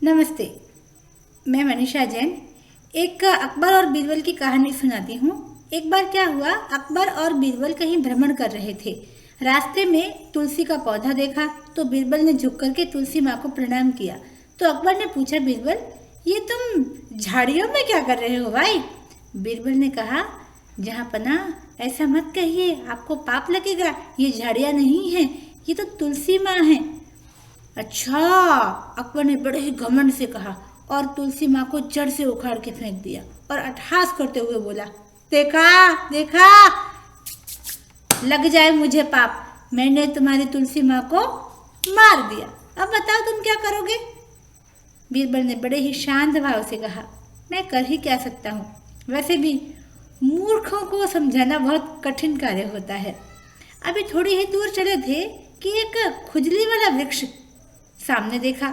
नमस्ते, मैं मनीषा जैन एक अकबर और बीरबल की कहानी सुनाती हूँ। एक बार क्या हुआ, अकबर और बीरबल कहीं भ्रमण कर रहे थे। रास्ते में तुलसी का पौधा देखा तो बीरबल ने झुक करके तुलसी माँ को प्रणाम किया। तो अकबर ने पूछा, बीरबल ये तुम झाड़ियों में क्या कर रहे हो भाई? बीरबल ने कहा, जहाँ पनाह ऐसा मत कहिए, आपको पाप लगेगा। ये झाड़ियाँ नहीं हैं, ये तो तुलसी माँ हैं। अच्छा, अकबर ने बड़े ही घमंड से कहा और तुलसी माँ को जड़ से उखाड़ के फेंक दिया और अट्टहास करते हुए बोला, देखा देखा, लग जाए मुझे पाप, मैंने तुम्हारी तुलसी माँ को मार दिया। अब बताओ तुम क्या करोगे? बीरबल ने बड़े ही शांत भाव से कहा, मैं कर ही क्या सकता हूँ, वैसे भी मूर्खों को समझाना बहुत कठिन कार्य होता है। अभी थोड़ी ही दूर चले थे कि एक खुजली वाला वृक्ष सामने देखा।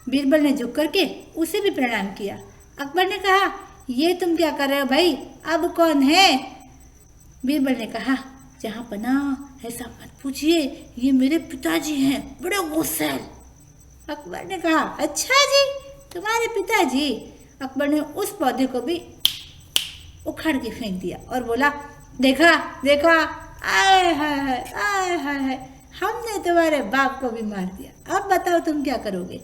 बीरबल ने झुक करके उसे भी प्रणाम किया। अकबर ने कहा, ये तुम क्या कर रहे हो भाई, अब कौन है? बीरबल ने कहा, जहाँ पनाह ऐसा मत पूछिए, ये मेरे पिताजी हैं, बड़े गुस्सैल। अकबर ने कहा, अच्छा जी, तुम्हारे पिताजी? अकबर ने उस पौधे को भी उखाड़ के फेंक दिया और बोला, देखा देखा, आय हाय हाय, आय हाय हाय, हमने तुम्हारे बाप को भी मार दिया। अब बताओ तुम क्या करोगे?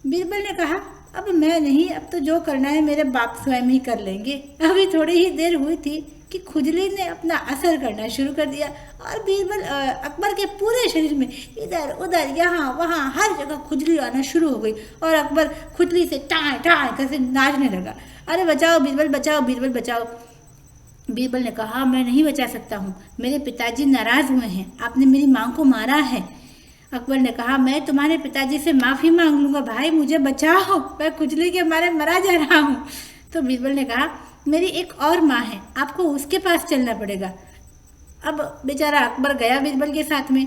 बीरबल ने कहा, अब मैं नहीं, अब तो जो करना है मेरे बाप स्वयं ही कर लेंगे। अभी थोड़ी ही देर हुई थी कि खुजली ने अपना असर करना शुरू कर दिया और बीरबल अकबर के पूरे शरीर में इधर उधर यहाँ वहाँ हर जगह खुजली आना शुरू हो गई और अकबर खुजली से टाँ टाँ करके नाचने लगा। अरे बचाओ बीरबल, बचाओ बीरबल, बचाओ। बीरबल ने कहा, मैं नहीं बचा सकता हूँ, मेरे पिताजी नाराज हुए हैं, आपने मेरी माँ को मारा है। अकबर ने कहा, मैं तुम्हारे पिताजी से माफ़ी मांग लूँगा, भाई मुझे बचाओ, मैं खुजली के मारे मरा जा रहा हूँ। तो बीरबल ने कहा, मेरी एक और माँ है, आपको उसके पास चलना पड़ेगा। अब बेचारा अकबर गया बीरबल के साथ में।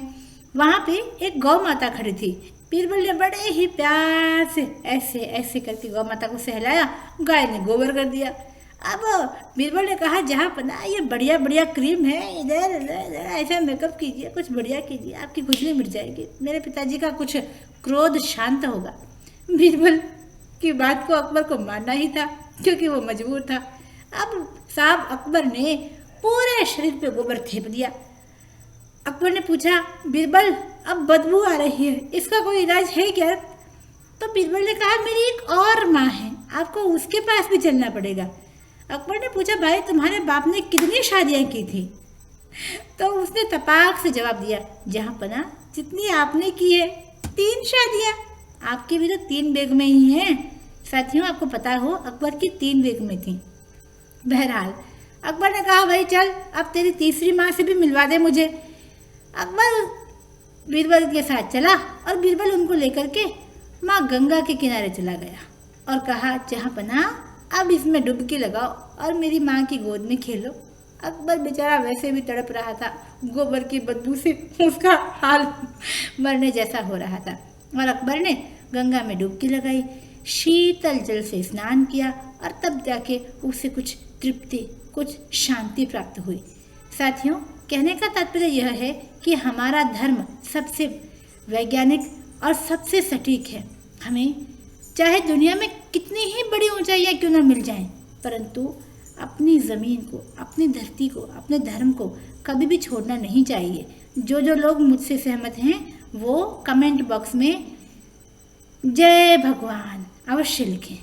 वहाँ पे एक गौ माता खड़ी थी। बीरबल ने बड़े ही प्यार से ऐसे ऐसे करके गौ माता को सहलाया, गाय ने गोबर कर दिया। अब बीरबल ने कहा, जहाँ पनाह ये बढ़िया बढ़िया क्रीम है, इधर इधर ऐसा मेकअप कीजिए, कुछ बढ़िया कीजिए, आपकी खुजली मिट जाएगी, मेरे पिताजी का कुछ क्रोध शांत होगा। बीरबल की बात को अकबर को मानना ही था क्योंकि वो मजबूर था। अब साहब अकबर ने पूरे शरीर पे गोबर थेप दिया। अकबर ने पूछा, बीरबल अब बदबू आ रही है, इसका कोई इलाज है क्या? तो बीरबल ने कहा, मेरी एक और माँ है, आपको उसके पास भी चलना पड़ेगा। अकबर ने पूछा, भाई तुम्हारे बाप ने कितनी शादियाँ की थी? तो उसने तपाक से जवाब दिया, जहाँ पनाह जितनी आपने की है, 3 शादियाँ। आपकी भी तो 3 बेगमें ही हैं। साथियों, आपको पता हो अकबर की 3 बेगमें थी। बहरहाल अकबर ने कहा, भाई चल, अब तेरी तीसरी माँ से भी मिलवा दे मुझे। अकबर बीरबल के साथ चला और बीरबल उनको लेकर के माँ गंगा के किनारे चला गया और कहा, जहाँ पनाह अब इसमें डुबकी लगाओ और मेरी माँ की गोद में खेलो। अकबर बेचारा वैसे भी तड़प रहा था, गोबर की बदबू से उसका हाल मरने जैसा हो रहा था। और अकबर ने गंगा में डुबकी लगाई, शीतल जल से स्नान किया और तब जाके उसे कुछ तृप्ति, कुछ शांति प्राप्त हुई। साथियों, कहने का तात्पर्य यह है कि हमारा धर्म सबसे वैज्ञानिक और सबसे सटीक है। हमें चाहे दुनिया में कितनी ही बड़ी ऊंचाइयां क्यों ना मिल जाएं, परंतु अपनी ज़मीन को, अपनी धरती को, अपने धर्म को कभी भी छोड़ना नहीं चाहिए। जो लोग मुझसे सहमत हैं वो कमेंट बॉक्स में जय भगवान अवश्य लिखें।